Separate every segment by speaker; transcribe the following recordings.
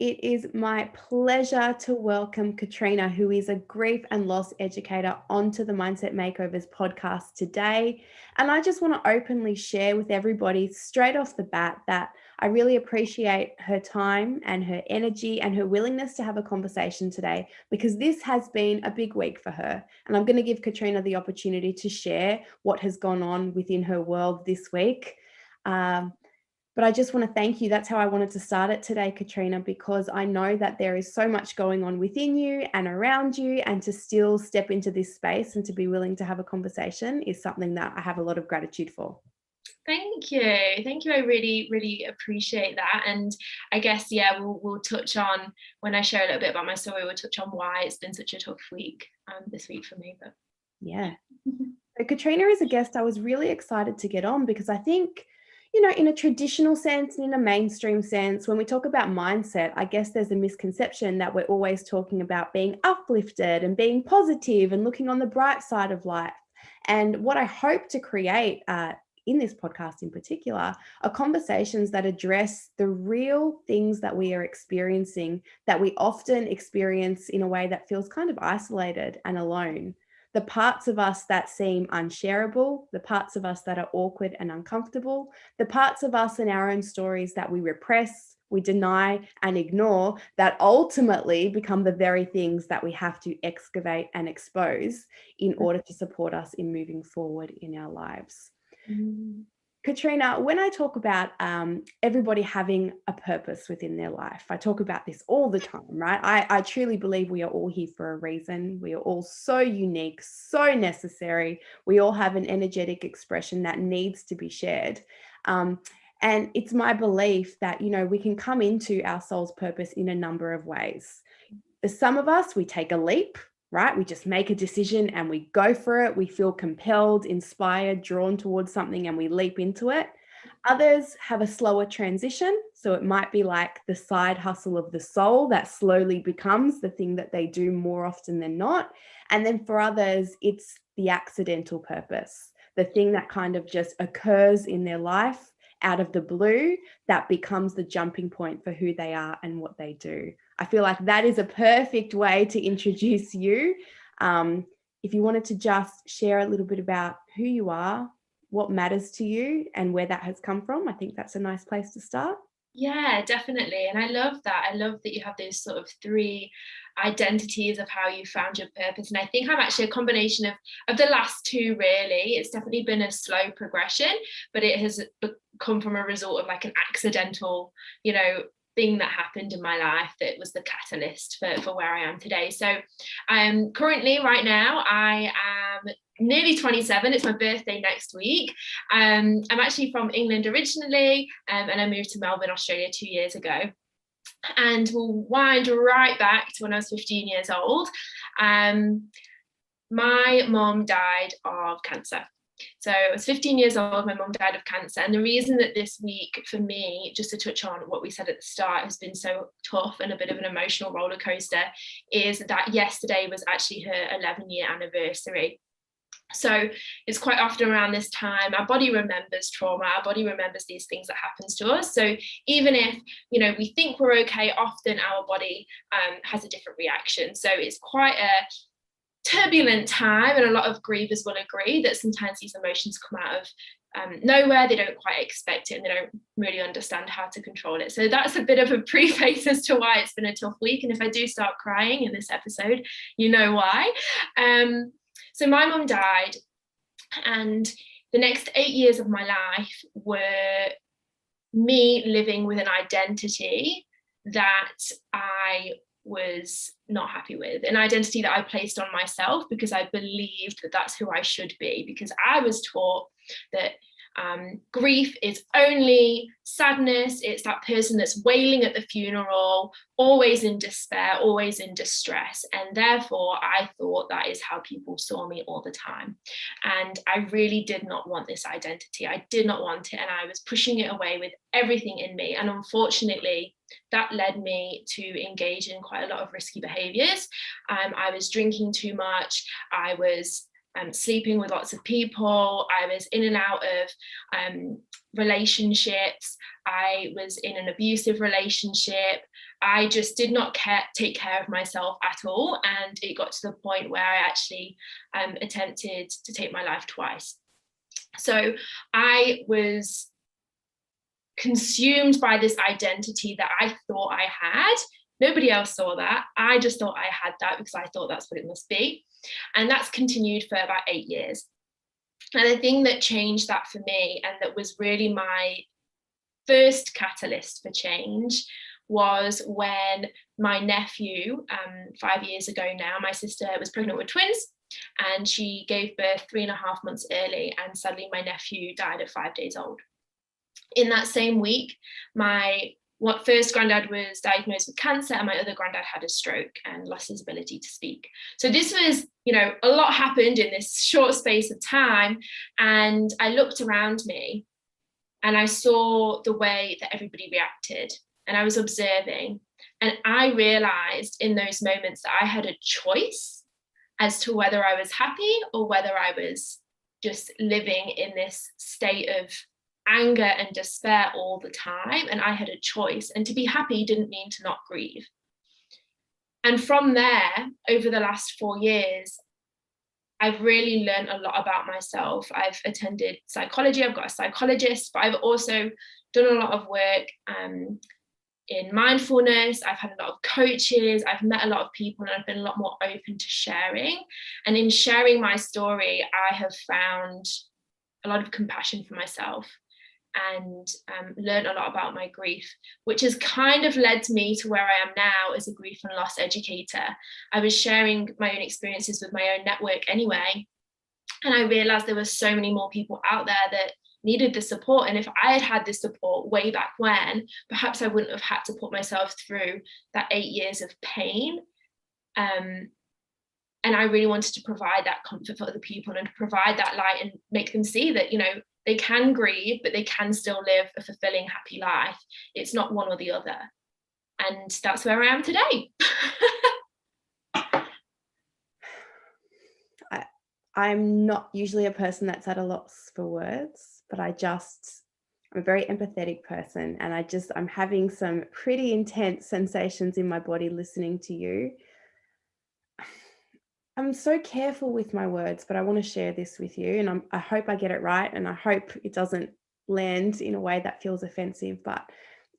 Speaker 1: It is my pleasure to welcome Katrina, who is a grief and loss educator, onto the Mindset Makeovers podcast today. And I just want to openly share with everybody straight off the bat that I really appreciate her time and her energy and her willingness to have a conversation today, because this has been a big week for her. And I'm going to give Katrina the opportunity to share what has gone on within her world this week. But I just want to thank you. That's how I wanted to start it today, Katrina, because I know that there is so much going on within you and around you, and to still step into this space and to be willing to have a conversation is something that I have a lot of gratitude for.
Speaker 2: Thank you. I really, really appreciate that. And I guess, we'll touch on, when I share a little bit about my story, we'll touch on why it's been such a tough week this week for me. But
Speaker 1: yeah. So Katrina is a guest I was really excited to get on, because I think, in a traditional sense and in a mainstream sense, when we talk about mindset, I guess there's a misconception that we're always talking about being uplifted and being positive and looking on the bright side of life. And what I hope to create in this podcast in particular are conversations that address the real things that we are experiencing, that we often experience in a way that feels kind of isolated and alone. The parts of us that seem unshareable, the parts of us that are awkward and uncomfortable, the parts of us and our own stories that we repress, we deny and ignore, that ultimately become the very things that we have to excavate and expose in order to support us in moving forward in our lives. Katrina, when I talk about everybody having a purpose within their life, I talk about this all the time, right? I truly believe we are all here for a reason. We are all so unique, so necessary. We all have an energetic expression that needs to be shared. And it's my belief that, we can come into our soul's purpose in a number of ways. For some of us, we take a leap, right? We just make a decision and we go for it. We feel compelled, inspired, drawn towards something, and we leap into it. Others have a slower transition. So it might be like the side hustle of the soul that slowly becomes the thing that they do more often than not. And then for others, it's the accidental purpose, the thing that kind of just occurs in their life out of the blue, that becomes the jumping point for who they are and what they do. I feel like that is a perfect way to introduce you. If you wanted to just share a little bit about who you are, what matters to you, and where that has come from, I think that's a nice place to start.
Speaker 2: Yeah, definitely. And I love that. I love that you have those sort of three identities of how you found your purpose. And I think I'm actually a combination of the last two, really. It's definitely been a slow progression, but it has come from a result of like an accidental, thing that happened in my life that was the catalyst for where I am today. So currently, right now, I am nearly 27. It's my birthday next week. I'm actually from England originally, and I moved to Melbourne, Australia 2 years ago. And we'll wind right back to when I was 15 years old. My mum died of cancer. So I was 15 years old, my mum died of cancer. And the reason that this week for me, just to touch on what we said at the start, has been so tough and a bit of an emotional roller coaster, is that yesterday was actually her 11-year anniversary. So it's quite often around this time, our body remembers trauma, our body remembers these things that happens to us. So even if, we think we're okay, often our body has a different reaction. So it's quite a turbulent time, and a lot of grievers will agree that sometimes these emotions come out of nowhere. They don't quite expect it, and they don't really understand how to control it. So that's a bit of a preface as to why it's been a tough week. And if I do start crying in this episode, you know why. So my mum died, and the next 8 years of my life were me living with an identity that I was not happy with, an identity that I placed on myself because I believed that that's who I should be, because I was taught that grief is only sadness. It's that person that's wailing at the funeral, always in despair, always in distress. And therefore, I thought that is how people saw me all the time. And I really did not want this identity. I did not want it. And I was pushing it away with everything in me. And unfortunately, that led me to engage in quite a lot of risky behaviors. I was drinking too much. I was sleeping with lots of people. I was in and out of relationships. I was in an abusive relationship. I just did not take care of myself at all. And it got to the point where I actually attempted to take my life twice. So I was consumed by this identity that I thought I had. Nobody else saw that. I just thought I had that because I thought that's what it must be. And that's continued for about 8 years. And the thing that changed that for me, and that was really my first catalyst for change, was when my nephew, 5 years ago now, my sister was pregnant with twins, and she gave birth 3.5 months early, and sadly my nephew died at 5 days old. In that same week, my first granddad was diagnosed with cancer, and my other granddad had a stroke and lost his ability to speak. So this was, a lot happened in this short space of time. And I looked around me and I saw the way that everybody reacted, and I was observing. And I realized in those moments that I had a choice as to whether I was happy or whether I was just living in this state of anger and despair all the time. And I had a choice, and to be happy didn't mean to not grieve. And from there, over the last 4 years, I've really learned a lot about myself. I've attended psychology, I've got a psychologist, but I've also done a lot of work in mindfulness. I've had a lot of coaches, I've met a lot of people, and I've been a lot more open to sharing. And in sharing my story, I have found a lot of compassion for myself, and learned a lot about my grief, which has kind of led me to where I am now as a grief and loss educator. I was sharing my own experiences with my own network anyway, and I realized there were so many more people out there that needed the support. And if I had had this support way back when, perhaps I wouldn't have had to put myself through that 8 years of pain. And I really wanted to provide that comfort for other people, and to provide that light and make them see that, they can grieve, but they can still live a fulfilling, happy life. It's not one or the other. And that's where I am today.
Speaker 1: I'm not usually a person that's at a loss for words, but I'm a very empathetic person, and I'm having some pretty intense sensations in my body listening to you. I'm so careful with my words, but I want to share this with you, and I hope I get it right, and I hope it doesn't land in a way that feels offensive. But,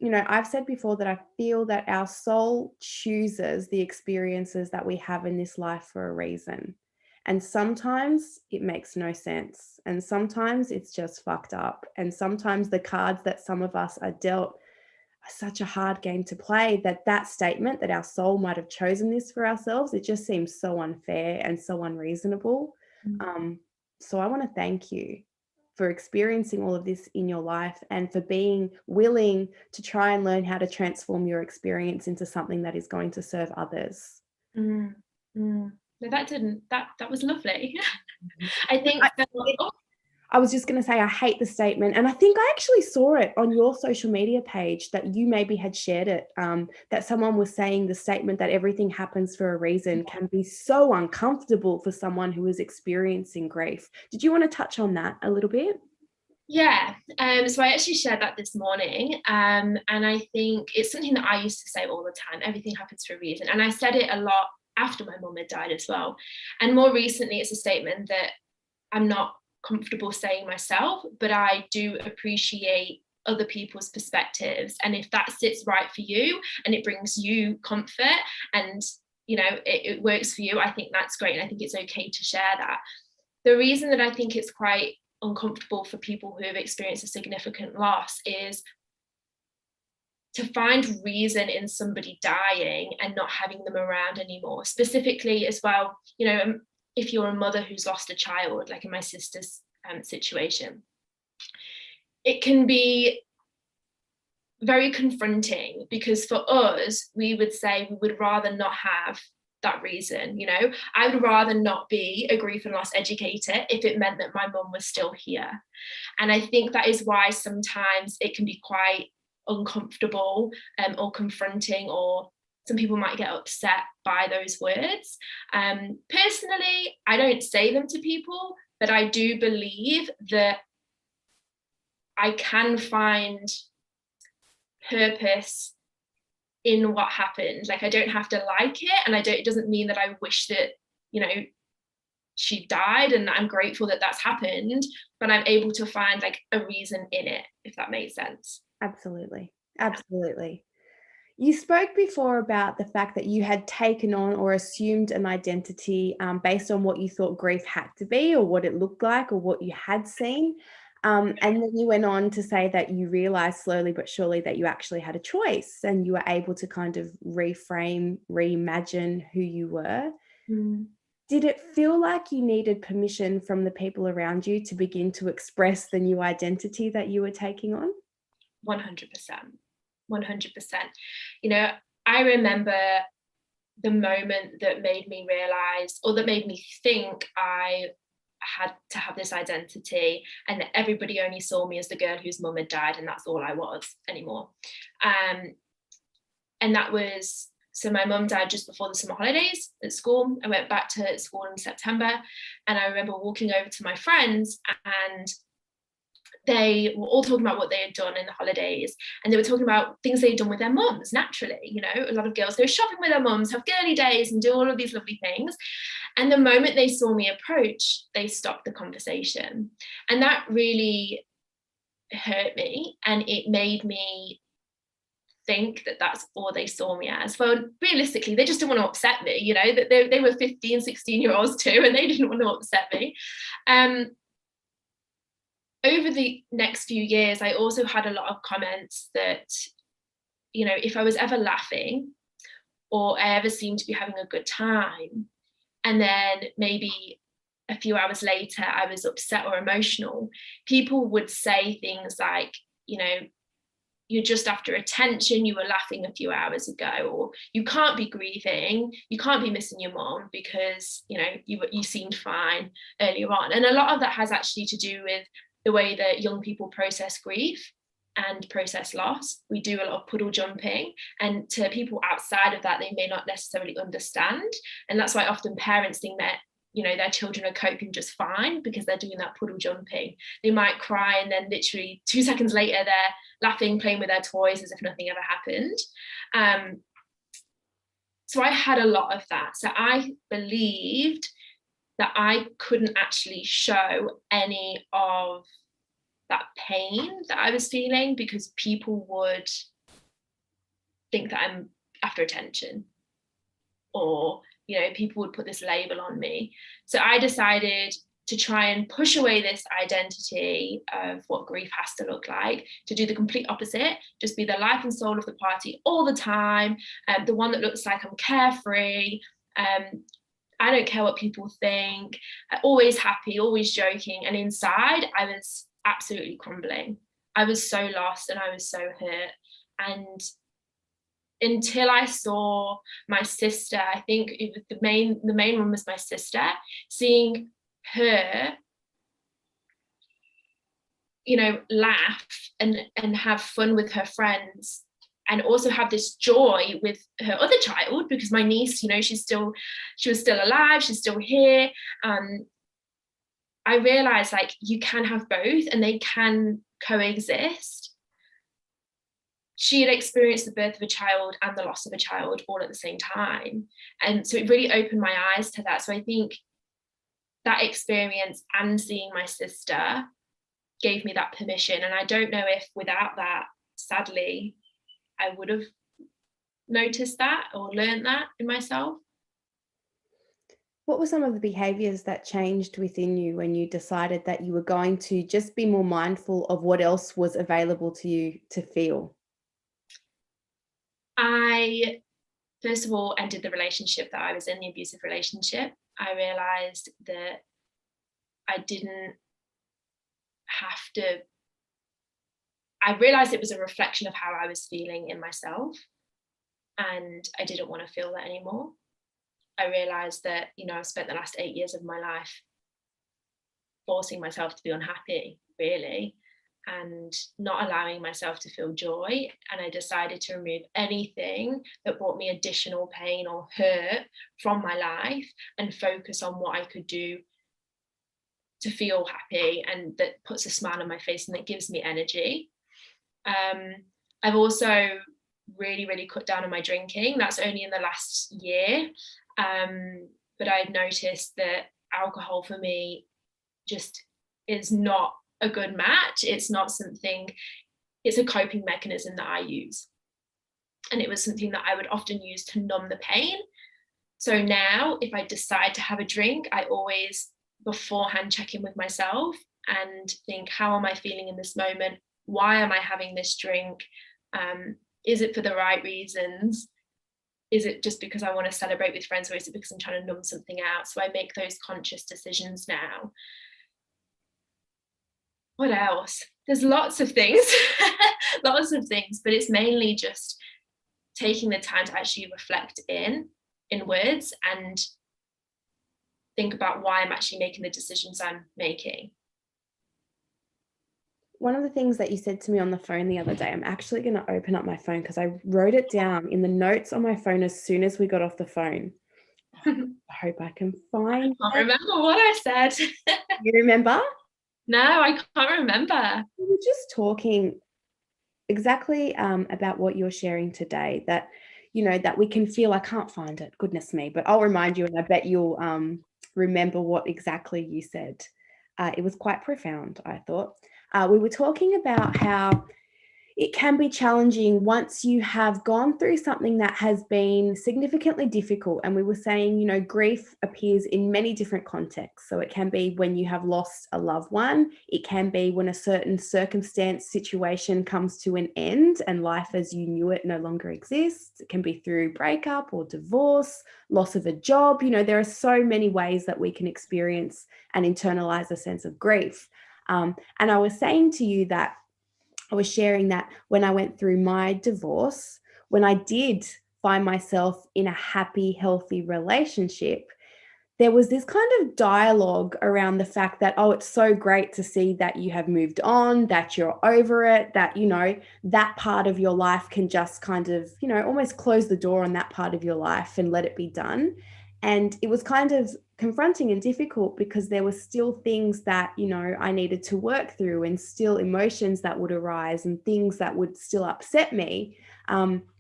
Speaker 1: I've said before that I feel that our soul chooses the experiences that we have in this life for a reason. And sometimes it makes no sense. And sometimes it's just fucked up. And sometimes the cards that some of us are dealt are such a hard game to play, that statement that our soul might have chosen this for ourselves, it just seems so unfair and so unreasonable. So I want to thank you for experiencing all of this in your life, and for being willing to try and learn how to transform your experience into something that is going to serve others.
Speaker 2: No, that was lovely. I think
Speaker 1: I was just going to say, I hate the statement, and I think I actually saw it on your social media page that you maybe had shared it, that someone was saying the statement that everything happens for a reason can be so uncomfortable for someone who is experiencing grief. Did you want to touch on that a little bit?
Speaker 2: Yeah, so I actually shared that this morning, and I think it's something that I used to say all the time: everything happens for a reason. And I said it a lot after my mum had died as well. And more recently, it's a statement that I'm not comfortable saying myself, but I do appreciate other people's perspectives. And if that sits right for you and it brings you comfort, and it works for you, I think that's great. And I think it's okay to share that. The reason that I think it's quite uncomfortable for people who have experienced a significant loss is to find reason in somebody dying and not having them around anymore. Specifically as well, if you're a mother who's lost a child, like in my sister's situation, it can be very confronting, because for us, we would say we would rather not have that reason. I would rather not be a grief and loss educator if it meant that my mum was still here. And I think that is why sometimes it can be quite uncomfortable or confronting, or some people might get upset by those words. Personally, I don't say them to people, but I do believe that I can find purpose in what happened. Like, I don't have to like it, and it doesn't mean that I wish that, you know, she died, and I'm grateful that that's happened, but I'm able to find like a reason in it, if that makes sense.
Speaker 1: Absolutely. You spoke before about the fact that you had taken on or assumed an identity based on what you thought grief had to be, or what it looked like, or what you had seen. And then you went on to say that you realized slowly but surely that you actually had a choice, and you were able to kind of reframe, reimagine who you were. Did it feel like you needed permission from the people around you to begin to express the new identity that you were taking on?
Speaker 2: 100%. 100%. You know, I remember the moment that made me realize, or that made me think I had to have this identity, and that everybody only saw me as the girl whose mum had died, and that's all I was anymore. And that was, so my mum died just before the summer holidays at school. I went back to school in September, and I remember walking over to my friends, and they were all talking about what they had done in the holidays, and they were talking about things they'd done with their mums. Naturally, you know, a lot of girls go shopping with their mums, have girly days, and do all of these lovely things. And the moment they saw me approach, they stopped the conversation, and that really hurt me, and it made me think that that's all they saw me as. Well, realistically, they just didn't want to upset me, you know, that they were 15, 16-year-olds too, and they didn't want to upset me. Over the next few years, I also had a lot of comments that, you know, if I was ever laughing, or I ever seemed to be having a good time, and then maybe a few hours later I was upset or emotional, people would say things like, you know, you're just after attention, you were laughing a few hours ago, or you can't be grieving, you can't be missing your mom because, you know, you seemed fine earlier on. And a lot of that has actually to do with the way that young people process grief and process loss. We do a lot of puddle jumping, and to people outside of that, they may not necessarily understand. And that's why often parents think that, you know, their children are coping just fine because they're doing that puddle jumping. They might cry, and then literally 2 seconds later they're laughing, playing with their toys as if nothing ever happened. So I had a lot of that. So I believed that I couldn't actually show any of that pain that I was feeling, because people would think that I'm after attention, or, you know, people would put this label on me. So I decided to try and push away this identity of what grief has to look like, to do the complete opposite, just be the life and soul of the party all the time, the one that looks like I'm carefree, I don't care what people think, always happy, always joking. And inside, I was absolutely crumbling. I was so lost, and I was so hurt. And until I saw my sister, I think it was the main one was my sister, seeing her, you know, laugh and have fun with her friends, and also have this joy with her other child, because my niece, you know, she was still alive, she's still here. I realized, like, you can have both and they can coexist. She had experienced the birth of a child and the loss of a child all at the same time. And so it really opened my eyes to that. So I think that experience and seeing my sister gave me that permission. And I don't know if without that, sadly, I would have noticed that or learned that in myself.
Speaker 1: What were some of the behaviors that changed within you when you decided that you were going to just be more mindful of what else was available to you to feel?
Speaker 2: I, first of all, ended the relationship that I was in, the abusive relationship. I realized that I didn't have to, I realized it was a reflection of how I was feeling in myself, and I didn't want to feel that anymore. I realized that, you know, I've spent the last 8 years of my life forcing myself to be unhappy, really. and not allowing myself to feel joy. And I decided to remove anything that brought me additional pain or hurt from my life and focus on what I could do to feel happy and that puts a smile on my face and that gives me energy. I've also really cut down on my drinking. That's only in the last year. But I've noticed that alcohol for me just is not a good match. It's not something, it's a coping mechanism that I use. And it was something that I would often use to numb the pain. So now if I decide to have a drink, I always beforehand check in with myself and think, how am I feeling in this moment? Why am I having this drink? Is it for the right reasons? Is it just because I want to celebrate with friends, or is it because I'm trying to numb something out? So I make those conscious decisions now. What else? There's lots of things, but it's mainly just taking the time to actually reflect inwards and think about why I'm actually making the decisions I'm making.
Speaker 1: One of the things that you said to me on the phone the other day, I'm actually going to open up my phone because I wrote it down in the notes on my phone as soon as we got off the phone. I hope I can find it.
Speaker 2: I can't remember what I said.
Speaker 1: You remember?
Speaker 2: No, I can't remember.
Speaker 1: We were just talking exactly about what you're sharing today, that, that we can feel, I can't find it, goodness me, but I'll remind you and I bet you'll remember what exactly you said. It was quite profound, I thought. We were talking about how it can be challenging once you have gone through something that has been significantly difficult. And we were saying, grief appears in many different contexts. So it can be when you have lost a loved one. It can be when a certain circumstance, situation comes to an end and life as you knew it no longer exists. It can be through breakup or divorce, loss of a job. There are so many ways that we can experience and internalize a sense of grief. And I was saying to you that I was sharing that when I went through my divorce, when I did find myself in a happy, healthy relationship, there was this kind of dialogue around the fact that, oh, it's so great to see that you have moved on, that you're over it, that, that part of your life can just kind of, almost close the door on that part of your life and let it be done. And it was kind of confronting and difficult because there were still things that, I needed to work through and still emotions that would arise and things that would still upset me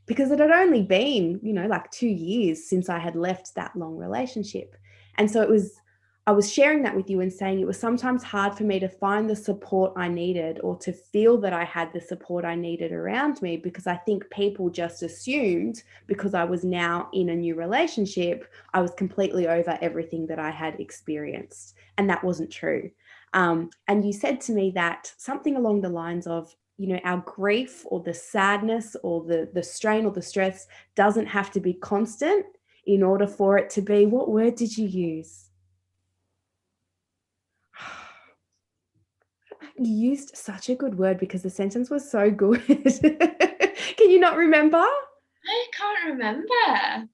Speaker 1: because it had only been, like 2 years since I had left that long relationship. And so I was sharing that with you and saying it was sometimes hard for me to find the support I needed or to feel that I had the support I needed around me, because I think people just assumed because I was now in a new relationship, I was completely over everything that I had experienced. And that wasn't true. And you said to me that something along the lines of, our grief or the sadness or the strain or the stress doesn't have to be constant in order for it to be, what word did you use? You used such a good word because the sentence was so good. Can you not remember?
Speaker 2: I can't remember.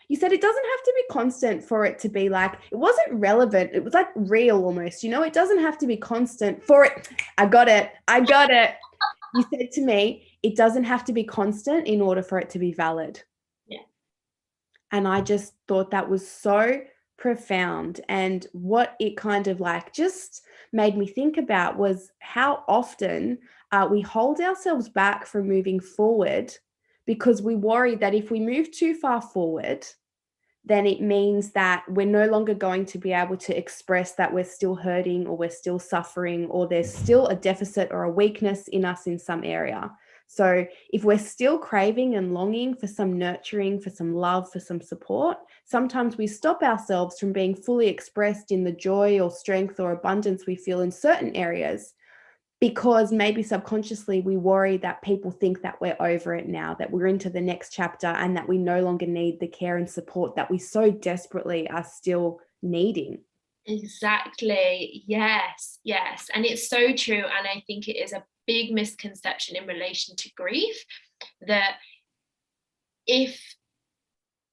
Speaker 1: You said it doesn't have to be constant for it to be like, it wasn't relevant. It was like real almost, it doesn't have to be constant for it. I got it. You said to me, it doesn't have to be constant in order for it to be valid.
Speaker 2: Yeah.
Speaker 1: And I just thought that was so profound. And what it kind of like just made me think about was how often we hold ourselves back from moving forward because we worry that if we move too far forward, then it means that we're no longer going to be able to express that we're still hurting or we're still suffering or there's still a deficit or a weakness in us in some area. So if we're still craving and longing for some nurturing, for some love, for some support, sometimes we stop ourselves from being fully expressed in the joy or strength or abundance we feel in certain areas, because maybe subconsciously we worry that people think that we're over it now, that we're into the next chapter and that we no longer need the care and support that we so desperately are still needing.
Speaker 2: Exactly. Yes. And it's so true. And I think it is a big misconception in relation to grief that if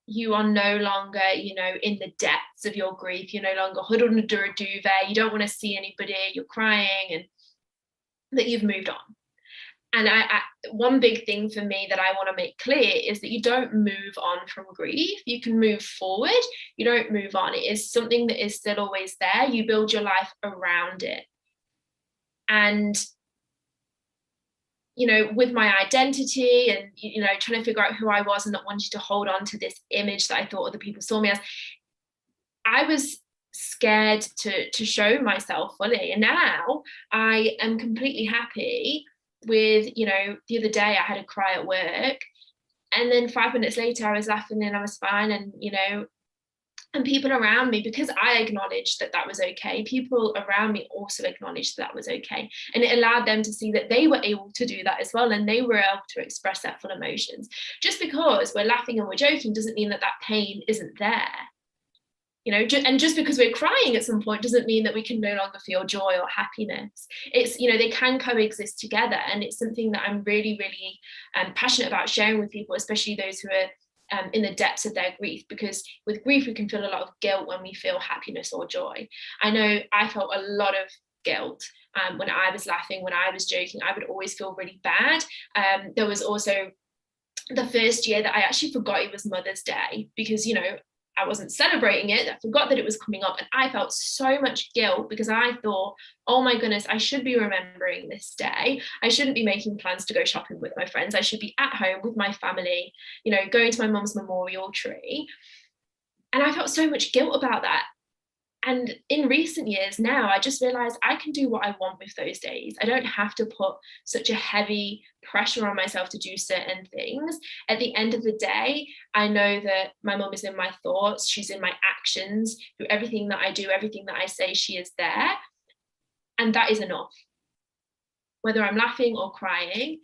Speaker 2: you are no longer, in the depths of your grief, you're no longer huddled under a duvet, you don't want to see anybody, you're crying and that you've moved on. And one big thing for me that I want to make clear is that you don't move on from grief. You can move forward. You don't move on. It is something that is still always there. You build your life around it. And, you know, with my identity and, you know, trying to figure out who I was and not wanting to hold on to this image that I thought other people saw me as, I was scared to show myself fully. And now I am completely happy with, you know, the other day I had a cry at work, and then 5 minutes later I was laughing and I was fine. And, you know, and people around me, because I acknowledged that that was okay, people around me also acknowledged that was okay. And it allowed them to see that they were able to do that as well, and they were able to express their full emotions. Just because we're laughing and we're joking doesn't mean that that pain isn't there. You know, and just because we're crying at some point doesn't mean that we can no longer feel joy or happiness. It's, you know, they can coexist together. And it's something that I'm really, really passionate about sharing with people, especially those who are in the depths of their grief, because with grief, we can feel a lot of guilt when we feel happiness or joy. I know I felt a lot of guilt when I was laughing, when I was joking. I would always feel really bad. There was also the first year that I actually forgot it was Mother's Day, because, you know, I wasn't celebrating it. I forgot that it was coming up, and I felt so much guilt because I thought, oh my goodness, I should be remembering this day. I shouldn't be making plans to go shopping with my friends. I should be at home with my family, you know, going to my mum's memorial tree. And I felt so much guilt about that. And in recent years now, I just realized I can do what I want with those days. I don't have to put such a heavy pressure on myself to do certain things. At the end of the day, I know that my mum is in my thoughts. She's in my actions. Through everything that I do, everything that I say, she is there. And that is enough. Whether I'm laughing or crying,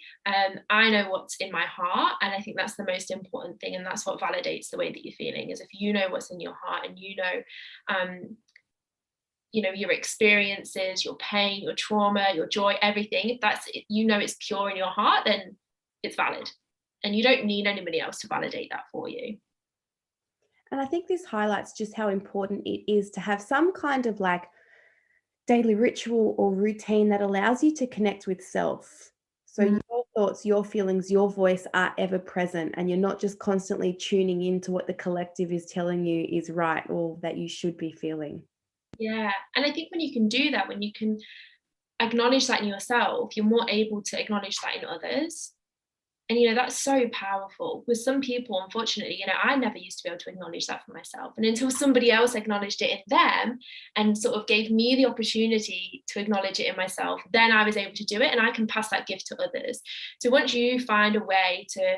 Speaker 2: I know what's in my heart. And I think that's the most important thing. And that's what validates the way that you're feeling, is if you know what's in your heart, and you know, your experiences, your pain, your trauma, your joy, everything, if that's, you know, it's pure in your heart, then it's valid. And you don't need anybody else to validate that for you.
Speaker 1: And I think this highlights just how important it is to have some kind of like daily ritual or routine that allows you to connect with self. So your thoughts, your feelings, your voice are ever present, and you're not just constantly tuning into what the collective is telling you is right or that you should be feeling.
Speaker 2: Yeah. And I think when you can do that, when you can acknowledge that in yourself, you're more able to acknowledge that in others. And, you know, that's so powerful. With some people, unfortunately, you know, I never used to be able to acknowledge that for myself. And until somebody else acknowledged it in them and sort of gave me the opportunity to acknowledge it in myself, then I was able to do it, and I can pass that gift to others. So once you find a way to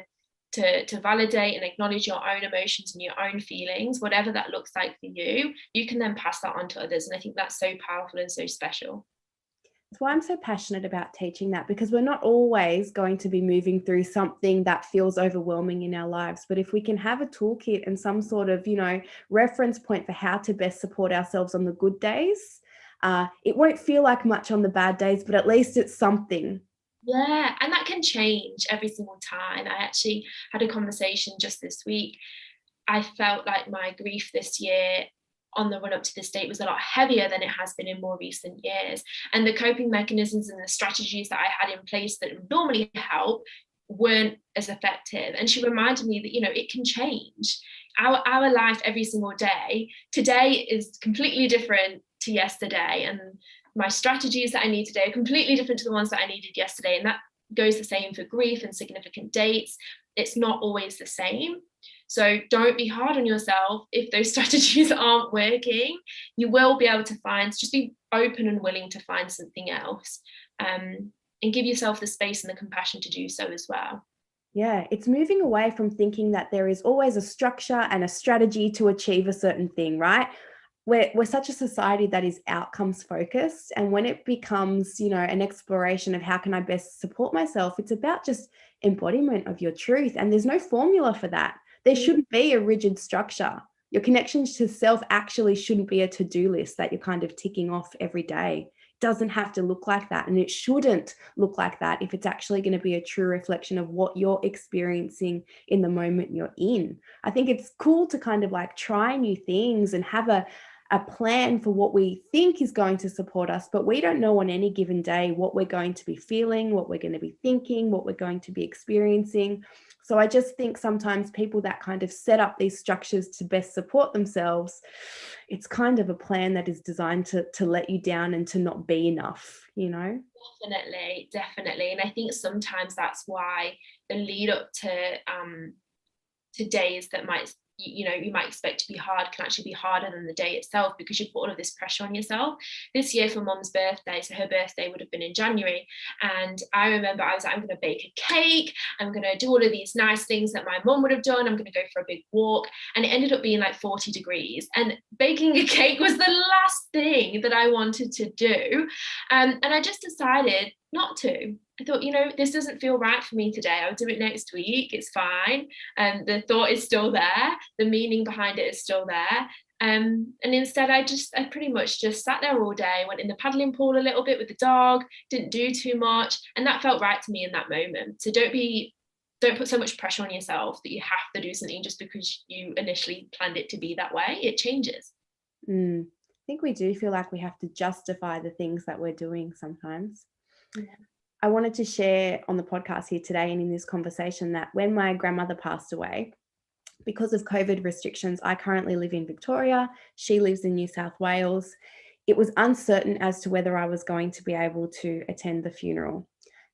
Speaker 2: validate and acknowledge your own emotions and your own feelings, whatever that looks like for you, you can then pass that on to others. And I think that's so powerful and so special.
Speaker 1: That's why I'm so passionate about teaching that, because we're not always going to be moving through something that feels overwhelming in our lives. But if we can have a toolkit and some sort of, you know, reference point for how to best support ourselves on the good days, it won't feel like much on the bad days, but at least it's something.
Speaker 2: Yeah, and that can change every single time. I actually had a conversation just this week. I felt like my grief this year on the run up to this date was a lot heavier than it has been in more recent years. And the coping mechanisms and the strategies that I had in place that normally help weren't as effective. And she reminded me that, you know, it can change. Our life every single day, today is completely different to yesterday. And my strategies that I need today are completely different to the ones that I needed yesterday. And that goes the same for grief and significant dates. It's not always the same. So don't be hard on yourself if those strategies aren't working. You will be able to just be open and willing to find something else, and give yourself the space and the compassion to do so as well.
Speaker 1: Yeah, it's moving away from thinking that there is always a structure and a strategy to achieve a certain thing, right? We're such a society that is outcomes focused. And when it becomes, you know, an exploration of how can I best support myself, it's about just embodiment of your truth. And there's no formula for that. There shouldn't be a rigid structure. Your connections to self actually shouldn't be a to-do list that you're kind of ticking off every day. It doesn't have to look like that. And it shouldn't look like that if it's actually going to be a true reflection of what you're experiencing in the moment you're in. I think it's cool to kind of like try new things and have a a plan for what we think is going to support us, but we don't know on any given day what we're going to be feeling, what we're going to be thinking, what we're going to be experiencing. So I just think sometimes people that kind of set up these structures to best support themselves, it's kind of a plan that is designed to let you down and to not be enough, you know?
Speaker 2: Definitely. And I think sometimes that's why the lead up to days that might, you might expect to be hard can actually be harder than the day itself, because you put all of this pressure on yourself. This year for Mum's birthday, so her birthday would have been in January, and I remember I was like, I'm going to bake a cake, I'm going to do all of these nice things that my mum would have done, I'm going to go for a big walk, and it ended up being like 40 degrees, and baking a cake was the last thing that I wanted to do, and I just decided not to. I thought, this doesn't feel right for me today. I'll do it next week. It's fine. And the thought is still there. The meaning behind it is still there. And instead, I pretty much just sat there all day, went in the paddling pool a little bit with the dog, didn't do too much. And that felt right to me in that moment. So don't put so much pressure on yourself that you have to do something just because you initially planned it to be that way. It changes.
Speaker 1: I think we do feel like we have to justify the things that we're doing sometimes. Yeah. I wanted to share on the podcast here today and in this conversation that when my grandmother passed away, because of COVID restrictions, I currently live in Victoria. She lives in New South Wales. It was uncertain as to whether I was going to be able to attend the funeral.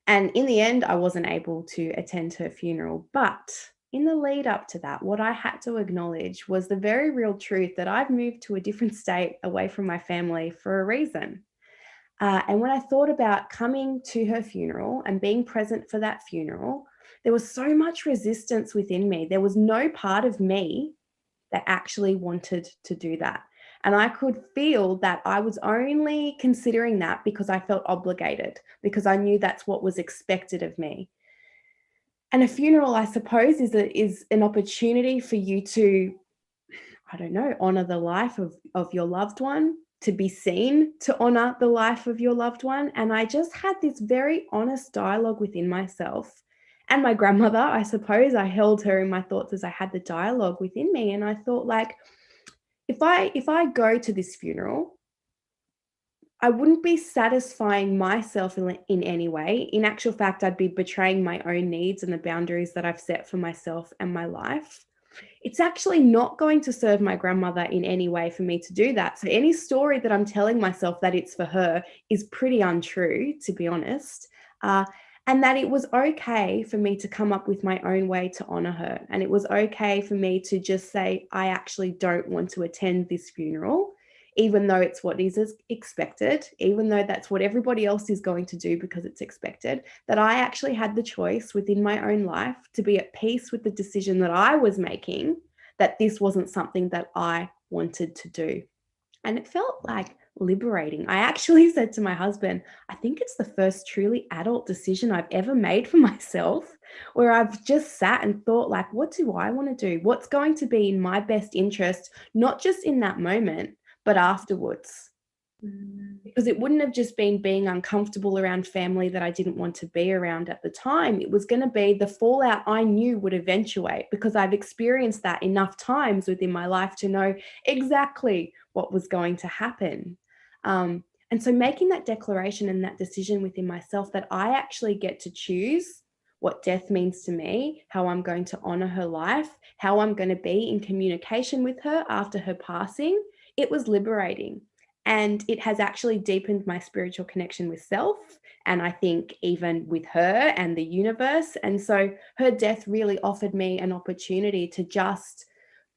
Speaker 1: And in the end, I wasn't able to attend her funeral. But in the lead up to that, what I had to acknowledge was the very real truth that I've moved to a different state away from my family for a reason. And when I thought about coming to her funeral and being present for that funeral, there was so much resistance within me. There was no part of me that actually wanted to do that. And I could feel that I was only considering that because I felt obligated, because I knew that's what was expected of me. And a funeral, I suppose, is an opportunity for you to, I don't know, honor the life of your loved one, to be seen to honor the life of your loved one. And I just had this very honest dialogue within myself and my grandmother. I suppose I held her in my thoughts as I had the dialogue within me. And I thought, like, if I go to this funeral, I wouldn't be satisfying myself in any way. In actual fact, I'd be betraying my own needs and the boundaries that I've set for myself and my life. It's actually not going to serve my grandmother in any way for me to do that. So any story that I'm telling myself that it's for her is pretty untrue, to be honest. And that it was okay for me to come up with my own way to honor her. And it was okay for me to just say, I actually don't want to attend this funeral, even though it's what is expected, even though that's what everybody else is going to do because it's expected, that I actually had the choice within my own life to be at peace with the decision that I was making, that this wasn't something that I wanted to do. And it felt like liberating. I actually said to my husband, I think it's the first truly adult decision I've ever made for myself, where I've just sat and thought, like, what do I want to do? What's going to be in my best interest, not just in that moment, but afterwards. Because it wouldn't have just been being uncomfortable around family that I didn't want to be around at the time. It was going to be the fallout I knew would eventuate, because I've experienced that enough times within my life to know exactly what was going to happen. And so making that declaration and that decision within myself that I actually get to choose what death means to me, how I'm going to honor her life, how I'm going to be in communication with her after her passing, it was liberating. And it has actually deepened my spiritual connection with self, and I think even with her and the universe. And so her death really offered me an opportunity to just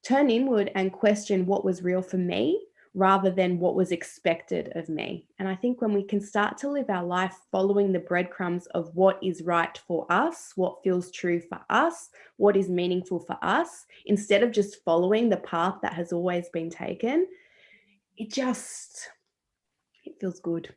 Speaker 1: turn inward and question what was real for me rather than what was expected of me. And I think when we can start to live our life following the breadcrumbs of what is right for us, what feels true for us, what is meaningful for us, instead of just following the path that has always been taken, it feels good.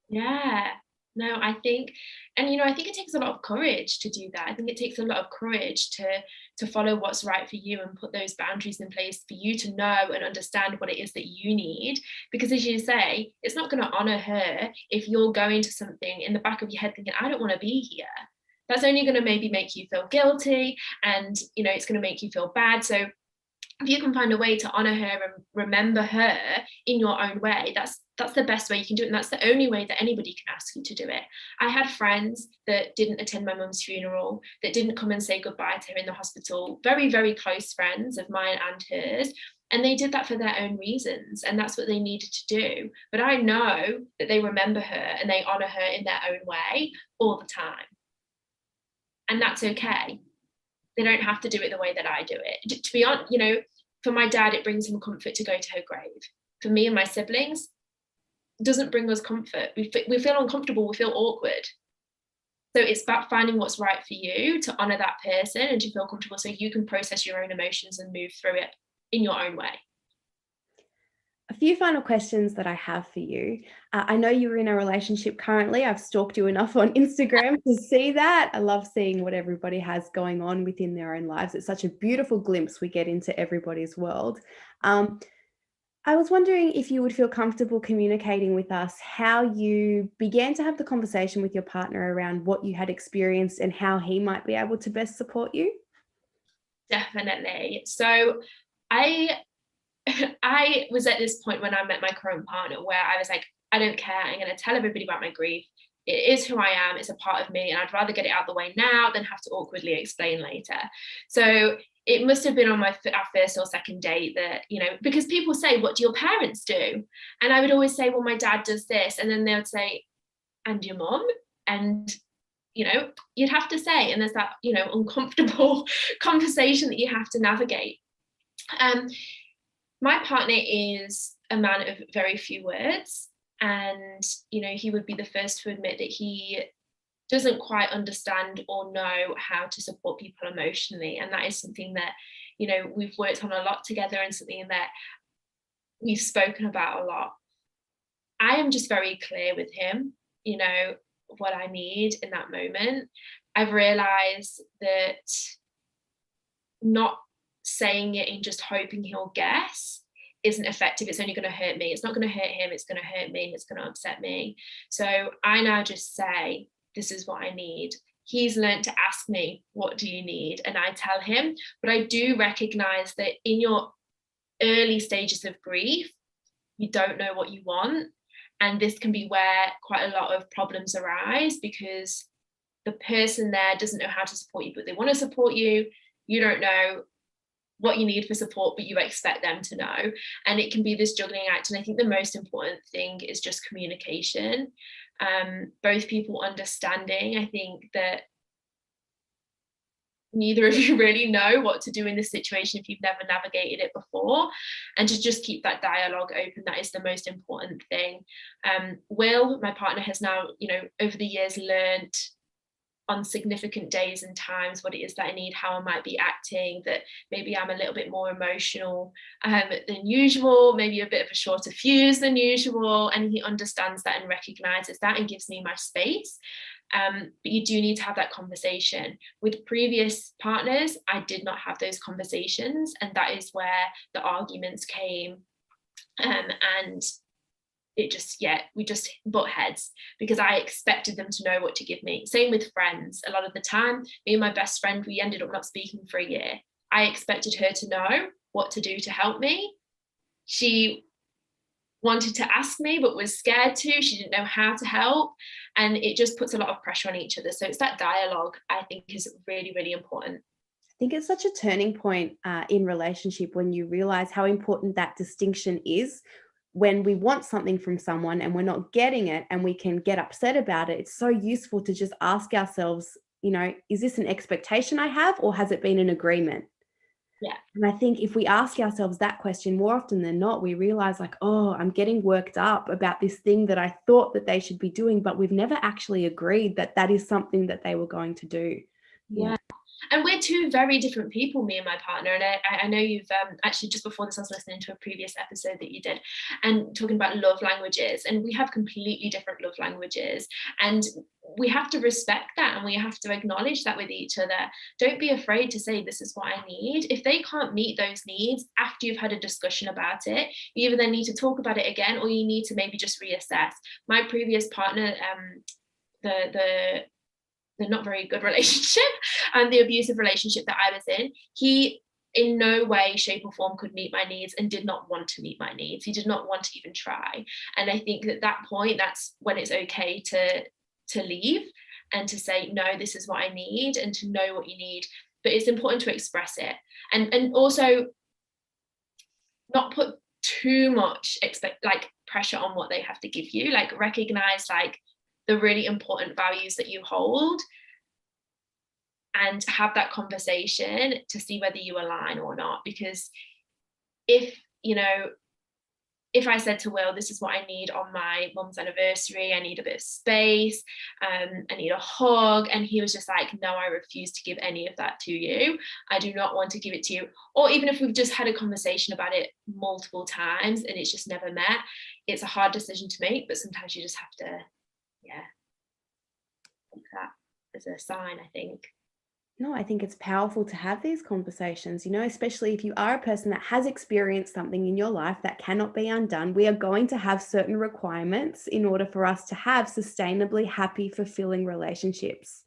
Speaker 2: Yeah. No, I think it takes a lot of courage to do that. I think it takes a lot of courage to follow what's right for you and put those boundaries in place for you to know and understand what it is that you need. Because as you say, it's not going to honor her if you're going to something in the back of your head thinking, I don't want to be here. That's only going to maybe make you feel guilty, and it's going to make you feel bad. So if you can find a way to honor her and remember her in your own way, that's the best way you can do it. And that's the only way that anybody can ask you to do it. I had friends that didn't attend my mum's funeral, that didn't come and say goodbye to her in the hospital, very, very close friends of mine and hers. And they did that for their own reasons. And that's what they needed to do. But I know that they remember her and they honor her in their own way all the time. And that's okay. They don't have to do it the way that I do it. To be honest, you know, for my dad, it brings him comfort to go to her grave. For me and my siblings, it doesn't bring us comfort. We feel uncomfortable, we feel awkward. So it's about finding what's right for you to honor that person and to feel comfortable so you can process your own emotions and move through it in your own way.
Speaker 1: A few final questions that I have for you. I know you're in a relationship currently. I've stalked you enough on Instagram to see that. I love seeing what everybody has going on within their own lives. It's such a beautiful glimpse we get into everybody's world. I was wondering if you would feel comfortable communicating with us how you began to have the conversation with your partner around what you had experienced and how he might be able to best support you.
Speaker 2: Definitely. So I was at this point when I met my current partner where I was like, I don't care. I'm going to tell everybody about my grief. It is who I am. It's a part of me. And I'd rather get it out the way now than have to awkwardly explain later. So it must have been on our first or second date that, you know, because people say, what do your parents do? And I would always say, well, my dad does this. And then they would say, and your mom? And, you know, you'd have to say, and there's that, you know, uncomfortable conversation that you have to navigate. My partner is a man of very few words. And, you know, he would be the first to admit that he doesn't quite understand or know how to support people emotionally. And that is something that, you know, we've worked on a lot together and something that we've spoken about a lot. I am just very clear with him, you know, what I need in that moment. I've realized that not saying it and just hoping he'll guess isn't effective. It's only going to hurt me. It's not going to hurt him. It's going to hurt me. It's going to upset me. So I now just say, this is what I need. He's learned to ask me, what do you need? And I tell him, but I do recognize that in your early stages of grief, you don't know what you want. And this can be where quite a lot of problems arise because the person there doesn't know how to support you, but they want to support you. You don't know what you need for support, but you expect them to know. And it can be this juggling act. And I think the most important thing is just communication. Both people understanding. I think that neither of you really know what to do in this situation if you've never navigated it before, and to just keep that dialogue open. That is the most important thing. Will, my partner, has now, you know, over the years learned on significant days and times what it is that I need, how I might be acting, that maybe I'm a little bit more emotional than usual, maybe a bit of a shorter fuse than usual, and he understands that and recognizes that and gives me my space. But you do need to have that conversation. With previous partners, I did not have those conversations, and that is where the arguments came, and it just, we just butt heads because I expected them to know what to give me. Same with friends. A lot of the time, me and my best friend, we ended up not speaking for a year. I expected her to know what to do to help me. She wanted to ask me, but was scared to. She didn't know how to help. And it just puts a lot of pressure on each other. So it's that dialogue, I think, is really, really important.
Speaker 1: I think it's such a turning point in relationship when you realize how important that distinction is. When we want something from someone and we're not getting it and we can get upset about it, it's so useful to just ask ourselves, you know, is this an expectation I have or has it been an agreement?
Speaker 2: Yeah.
Speaker 1: And I think if we ask ourselves that question more often than not, we realize like, oh, I'm getting worked up about this thing that I thought that they should be doing, but we've never actually agreed that that is something that they were going to do.
Speaker 2: Yeah. And we're two very different people, me and my partner. And I know you've actually, just before this, I was listening to a previous episode that you did and talking about love languages. And we have completely different love languages. And we have to respect that, and we have to acknowledge that with each other. Don't be afraid to say, this is what I need. If they can't meet those needs after you've had a discussion about it, you either then need to talk about it again, or you need to maybe just reassess. My previous partner, the not very good relationship and the abusive relationship that I was in, he in no way, shape or form could meet my needs and did not want to meet my needs. He did not want to even try. And I think at that point, that's when it's okay to leave and to say, no, this is what I need, and to know what you need. But it's important to express it, and also not put too much pressure on what they have to give you. Like, recognize like the really important values that you hold, and have that conversation to see whether you align or not. Because if I said to Will, this is what I need on my mum's anniversary, I need a bit of space, I need a hug, and he was just like, no, I refuse to give any of that to you. I do not want to give it to you. Or even if we've just had a conversation about it multiple times and it's just never met, it's a hard decision to make, but sometimes you just have to, take that as a sign, I think.
Speaker 1: No, I think it's powerful to have these conversations, especially if you are a person that has experienced something in your life that cannot be undone. We are going to have certain requirements in order for us to have sustainably happy, fulfilling relationships,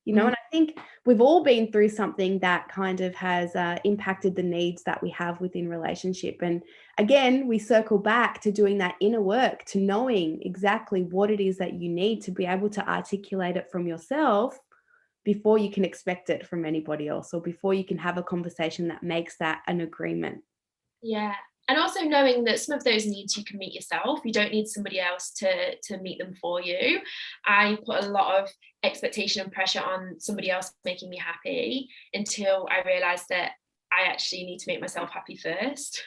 Speaker 1: and I think we've all been through something that kind of has impacted the needs that we have within relationship. And again, we circle back to doing that inner work, to knowing exactly what it is that you need to be able to articulate it from yourself before you can expect it from anybody else, or before you can have a conversation that makes that an agreement.
Speaker 2: Yeah. And also knowing that some of those needs you can meet yourself. You don't need somebody else to meet them for you. I put a lot of expectation and pressure on somebody else making me happy until I realized that I actually need to make myself happy first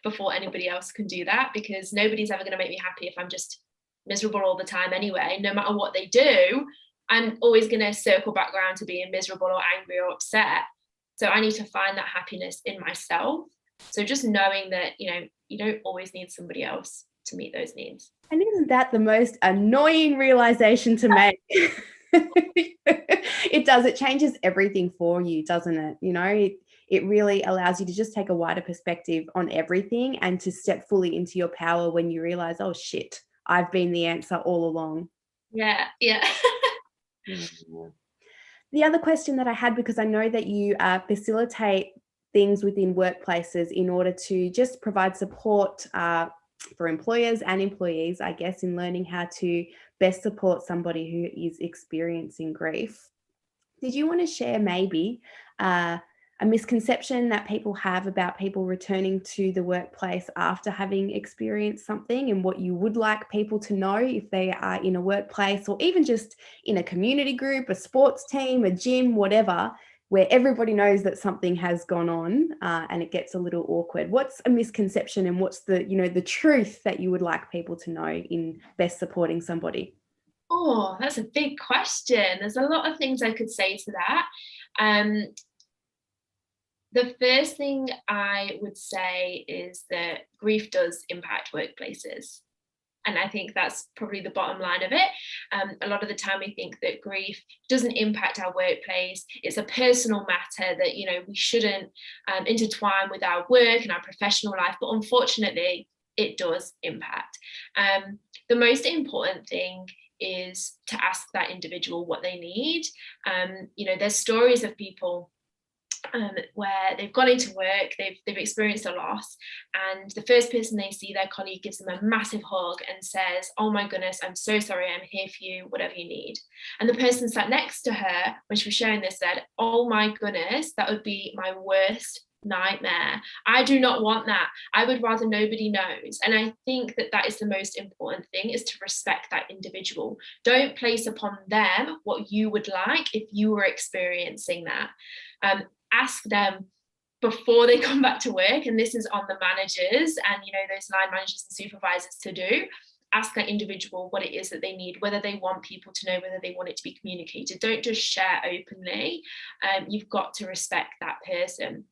Speaker 2: before anybody else can do that, because nobody's ever going to make me happy if I'm just miserable all the time anyway. No matter what they do, I'm always going to circle back around to being miserable or angry or upset. So I need to find that happiness in myself. So just knowing that, you don't always need somebody else to meet those needs.
Speaker 1: And isn't that the most annoying realization to make? It does. It changes everything for you, doesn't it? It really allows you to just take a wider perspective on everything and to step fully into your power when you realize, oh shit, I've been the answer all along.
Speaker 2: Yeah.
Speaker 1: The other question that I had, because I know that you facilitate things within workplaces in order to just provide support for employers and employees, I guess, in learning how to best support somebody who is experiencing grief. Did you want to share maybe a misconception that people have about people returning to the workplace after having experienced something, and what you would like people to know if they are in a workplace, or even just in a community group, a sports team, a gym, whatever, where everybody knows that something has gone on and it gets a little awkward? What's a misconception, and what's the truth that you would like people to know in best supporting somebody?
Speaker 2: Oh, that's a big question. There's a lot of things I could say to that. The first thing I would say is that grief does impact workplaces. And I think that's probably the bottom line of it. A lot of the time we think that grief doesn't impact our workplace. It's a personal matter that, we shouldn't intertwine with our work and our professional life. But unfortunately, it does impact. The most important thing is to ask that individual what they need. There's stories of people where they've gone into work, they've experienced a loss, and the first person they see, their colleague, gives them a massive hug and says, oh my goodness, I'm so sorry, I'm here for you, whatever you need. And the person sat next to her when she was sharing this said, oh my goodness, that would be my worst nightmare. I do not want that. I would rather nobody knows. And I think that is the most important thing, is to respect that individual. Don't place upon them what you would like if you were experiencing that. Ask them before they come back to work, and this is on the managers and those line managers and supervisors to do. Ask that individual what it is that they need, whether they want people to know, whether they want it to be communicated. Don't just share openly. You've got to respect that person.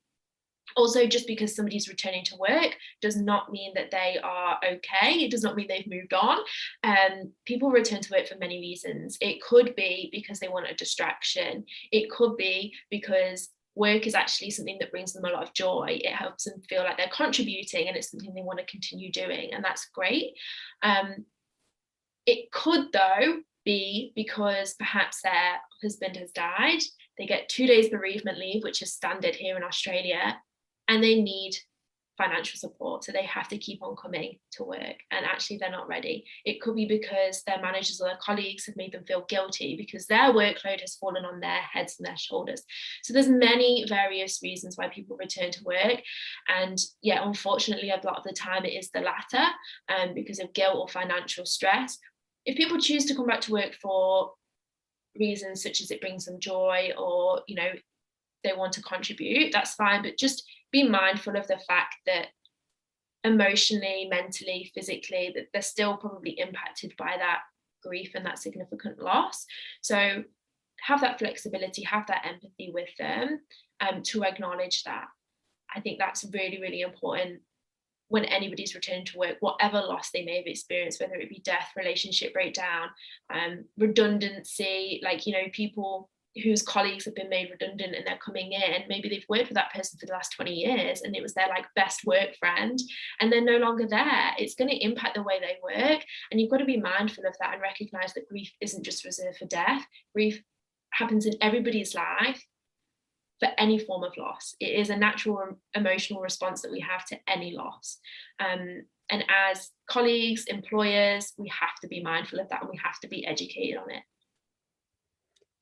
Speaker 2: Also, just because somebody's returning to work does not mean that they are okay. It does not mean they've moved on. People return to work for many reasons. It could be because they want a distraction. It could be because work is actually something that brings them a lot of joy. It helps them feel like they're contributing, and it's something they want to continue doing, and that's great. It could, though, be because perhaps their husband has died. They get 2 days bereavement leave, which is standard here in Australia. and they need financial support, so they have to keep on coming to work, and actually they're not ready. It could be because their managers or their colleagues have made them feel guilty because their workload has fallen on their heads and their shoulders. So there's many various reasons why people return to work, and yeah, unfortunately a lot of the time it is the latter, because of guilt or financial stress. If people choose to come back to work for reasons such as it brings them joy, or they want to contribute, that's fine, but just be mindful of the fact that emotionally, mentally, physically, that they're still probably impacted by that grief and that significant loss. So have that flexibility, have that empathy with them, to acknowledge that. I think that's really, really important when anybody's returning to work, whatever loss they may have experienced, whether it be death, relationship breakdown, redundancy, people whose colleagues have been made redundant and they're coming in, maybe they've worked with that person for the last 20 years and it was their best work friend, and they're no longer there. It's going to impact the way they work, and you've got to be mindful of that and recognize that grief isn't just reserved for death. Grief happens in everybody's life for any form of loss. It is a natural emotional response that we have to any loss. And as colleagues, employers, we have to be mindful of that, and we have to be educated on it.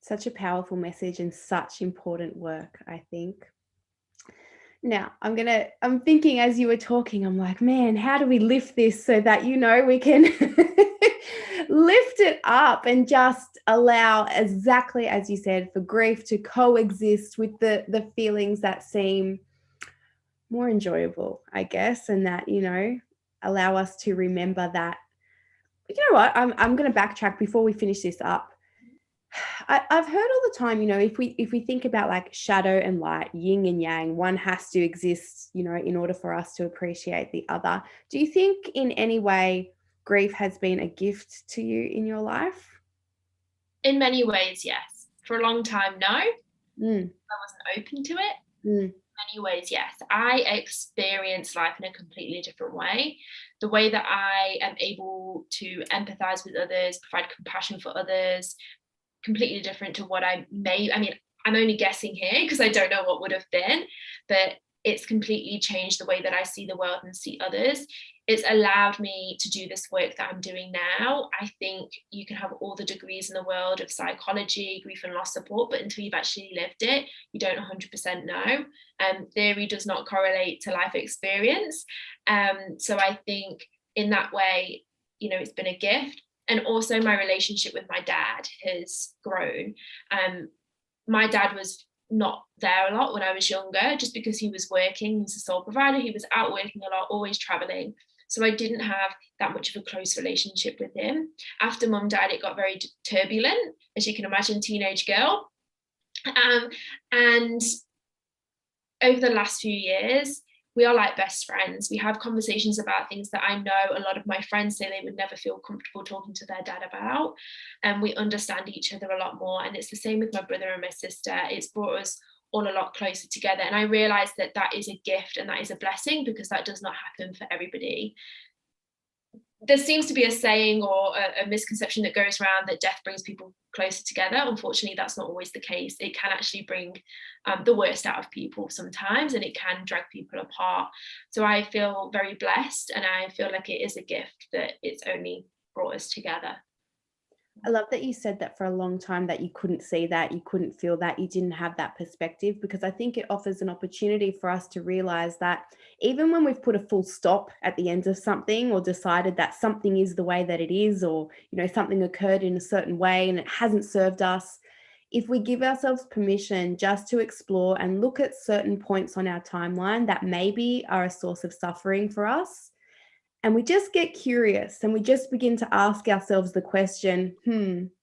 Speaker 1: Such a powerful message and such important work, I think. Now, I'm thinking as you were talking, I'm like, man, how do we lift this so that, we can lift it up and just allow, exactly as you said, for grief to coexist with the feelings that seem more enjoyable, I guess, and that, allow us to remember that, I'm going to backtrack before we finish this up. I've heard all the time, if we think about shadow and light, yin and yang, one has to exist, in order for us to appreciate the other. Do you think in any way grief has been a gift to you in your life?
Speaker 2: In many ways, yes. For a long time, no. I wasn't open to it. In many ways, yes. I experience life in a completely different way. The way that I am able to empathize with others, provide compassion for others, completely different to what I'm only guessing here because I don't know what would have been, but it's completely changed the way that I see the world and see others. It's allowed me to do this work that I'm doing now. I think you can have all the degrees in the world of psychology, grief and loss support, but until you've actually lived it, you don't 100% know. Theory does not correlate to life experience. So I think in that way, it's been a gift. And also my relationship with my dad has grown. My dad was not there a lot when I was younger, just because he was working. He was a sole provider. He was out working a lot, always traveling. So I didn't have that much of a close relationship with him. After mum died, it got very turbulent, as you can imagine, teenage girl. And over the last few years, we are like best friends. We have conversations about things that I know a lot of my friends say they would never feel comfortable talking to their dad about. And we understand each other a lot more. And it's the same with my brother and my sister. It's brought us all a lot closer together. And I realized that that is a gift and that is a blessing, because that does not happen for everybody. There seems to be a saying or a misconception that goes around that death brings people closer together. Unfortunately, that's not always the case. It can actually bring the worst out of people sometimes, and it can drag people apart. So I feel very blessed, and I feel like it is a gift that it's only brought us together.
Speaker 1: I love that you said that for a long time, that you couldn't see that, you couldn't feel that, you didn't have that perspective, because I think it offers an opportunity for us to realize that even when we've put a full stop at the end of something, or decided that something is the way that it is, or, something occurred in a certain way and it hasn't served us, if we give ourselves permission just to explore and look at certain points on our timeline that maybe are a source of suffering for us, and we just get curious and we just begin to ask ourselves the question,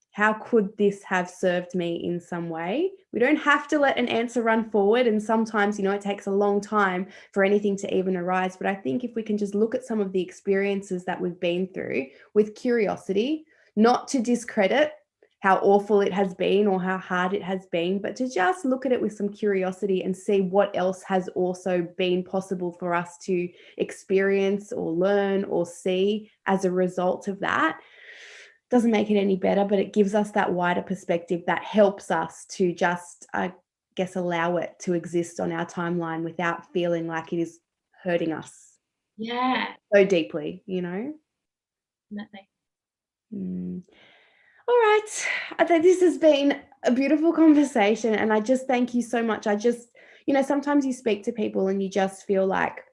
Speaker 1: how could this have served me in some way? We don't have to let an answer run forward. And sometimes, it takes a long time for anything to even arise. But I think if we can just look at some of the experiences that we've been through with curiosity, not to discredit how awful it has been or how hard it has been, but to just look at it with some curiosity and see what else has also been possible for us to experience or learn or see as a result of that. Doesn't make it any better, but it gives us that wider perspective that helps us to just guess, allow it to exist on our timeline without feeling like it is hurting us so deeply, you know?
Speaker 2: Definitely.
Speaker 1: All right. I think this has been a beautiful conversation, and I just thank you so much. I just, sometimes you speak to people and you just feel like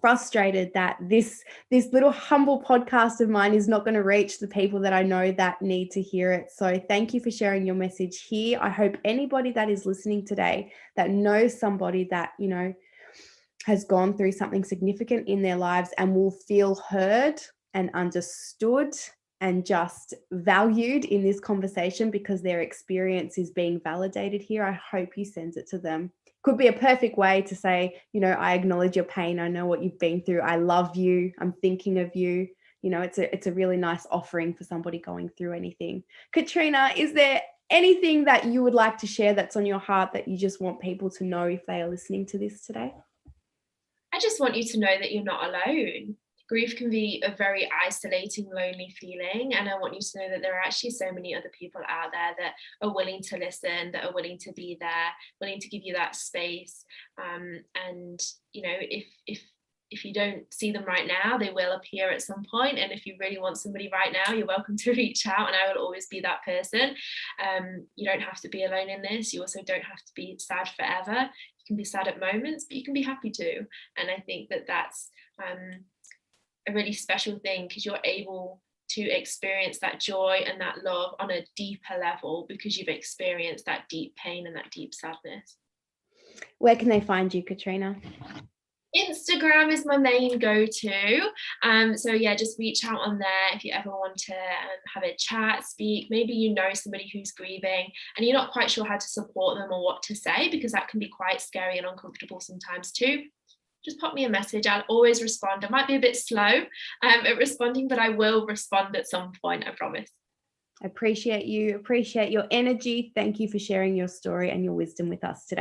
Speaker 1: frustrated that this little humble podcast of mine is not going to reach the people that I know that need to hear it. So thank you for sharing your message here. I hope anybody that is listening today that knows somebody that, has gone through something significant in their lives and will feel heard and understood and just valued in this conversation because their experience is being validated here. I hope you send it to them. Could be a perfect way to say, I acknowledge your pain. I know what you've been through. I love you. I'm thinking of you. It's a really nice offering for somebody going through anything. Katrina, is there anything that you would like to share that's on your heart that you just want people to know if they are listening to this today?
Speaker 2: I just want you to know that you're not alone. Grief can be a very isolating, lonely feeling. And I want you to know that there are actually so many other people out there that are willing to listen, that are willing to be there, willing to give you that space. And, if you don't see them right now, they will appear at some point. And if you really want somebody right now, you're welcome to reach out, and I will always be that person. You don't have to be alone in this. You also don't have to be sad forever. You can be sad at moments, but you can be happy too. And I think that that's a really special thing, because you're able to experience that joy and that love on a deeper level because you've experienced that deep pain and that deep sadness.
Speaker 1: Where can they find you, Katrina?
Speaker 2: Instagram is my main go-to. So just reach out on there if you ever want to have a chat, speak. Maybe you know somebody who's grieving and you're not quite sure how to support them or what to say, because that can be quite scary and uncomfortable sometimes too. Just pop me a message. I'll always respond. I might be a bit slow at responding, but I will respond at some point, I promise.
Speaker 1: I appreciate you, appreciate your energy. Thank you for sharing your story and your wisdom with us today.